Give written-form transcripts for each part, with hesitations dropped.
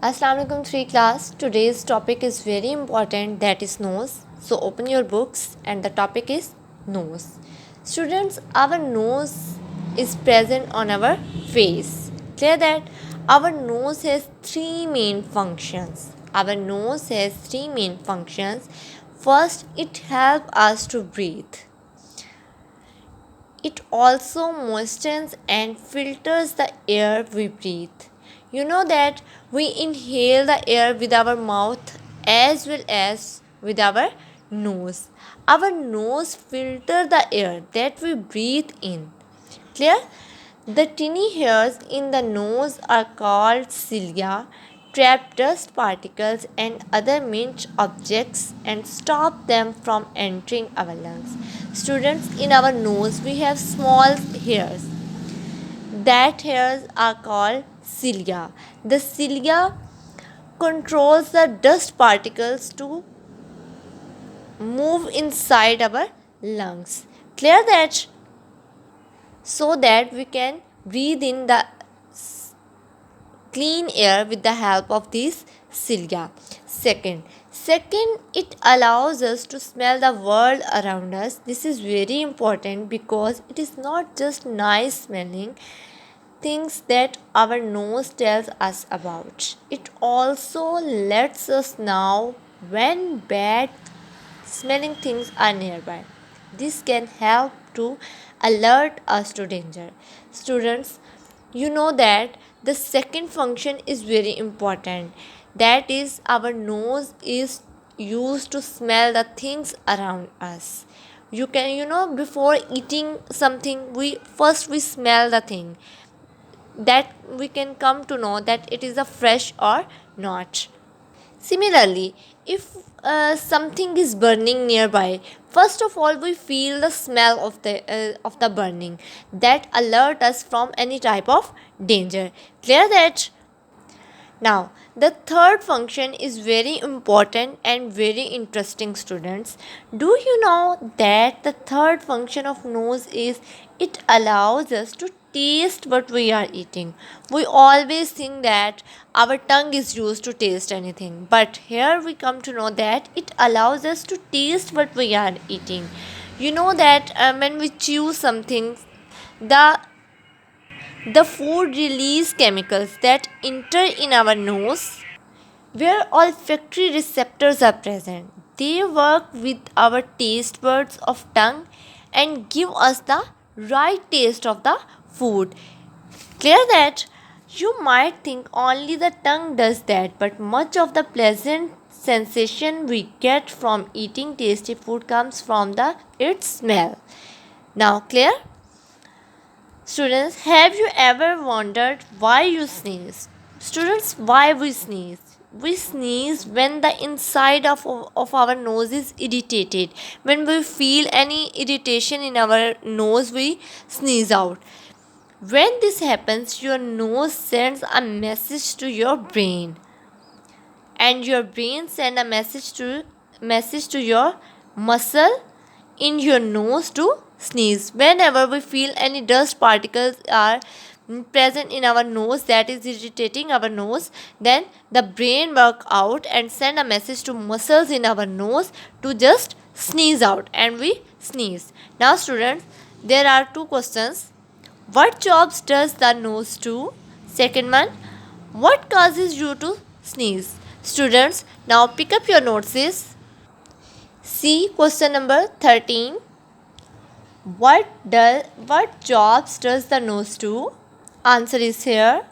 Assalamu alaikum 3 class. Today's topic is very important, that is nose. So open your books and the topic is nose. Students, our nose is present on our face. Clear that our nose has three main functions. Our nose has three main functions. First, it helps us to breathe. It also moistens and filters the air we breathe. You know that we inhale the air with our mouth as well as with our nose. Our nose filters the air that we breathe in. Clear? The tiny hairs in the nose are called cilia, trap dust particles and other mint objects and stop them from entering our lungs. Students, in our nose we have small hairs. That hairs are called cilia. The cilia controls the dust particles to move inside our lungs. Clear that? So that we can breathe in the clean air with the help of these cilia. Second, it allows us to smell the world around us. This is very important because it is not just nice smelling things that our nose tells us about. It also lets us know when bad smelling things are nearby. This can help to alert us to danger. Students, you know that the second function is very important. That is, our nose is used to smell the things around us. You can, before eating something, we smell the thing, that we can come to know that it is a fresh or not. Similarly, if something is burning nearby, first of all we feel the smell of the burning that alert us from any type of danger. Clear that? Now, the third function is very important and very interesting, students. Do you know that the third function of nose is it allows us to taste what we are eating? We always think that our tongue is used to taste anything, but here we come to know that it allows us to taste what we are eating. You know that when we chew something, the the food release chemicals that enter in our nose where olfactory receptors are present. They work with our taste buds of tongue and give us the right taste of the food. Clear that? You might think only the tongue does that, but much of the pleasant sensation we get from eating tasty food comes from its smell. Now clear? Students, have you ever wondered why you sneeze? Students, why we sneeze? We sneeze when the inside of our nose is irritated. When we feel any irritation in our nose, we sneeze out. When this happens, your nose sends a message to your brain, and your brain sends a message to your muscle in your nose to sneeze. Whenever we feel any dust particles are present in our nose that is irritating our nose, then the brain work out and send a message to muscles in our nose to just sneeze out, and we sneeze. Now students, there are two questions. What jobs does the nose do? Second one, what causes you to sneeze? Students, now pick up your notes. See question number 13. What jobs does the nose do? Answer is here.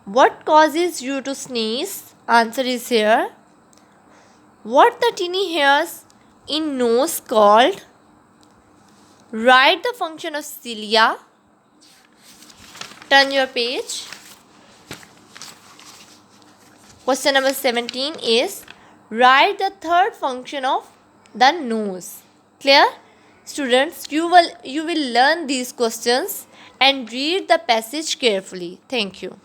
What causes you to sneeze? Answer is here. What the tiny hairs in nose called? Write the function of cilia. Turn your page. Question number 17 is write the third function of the nose. Clear? Students, you will learn these questions and read the passage carefully. Thank you.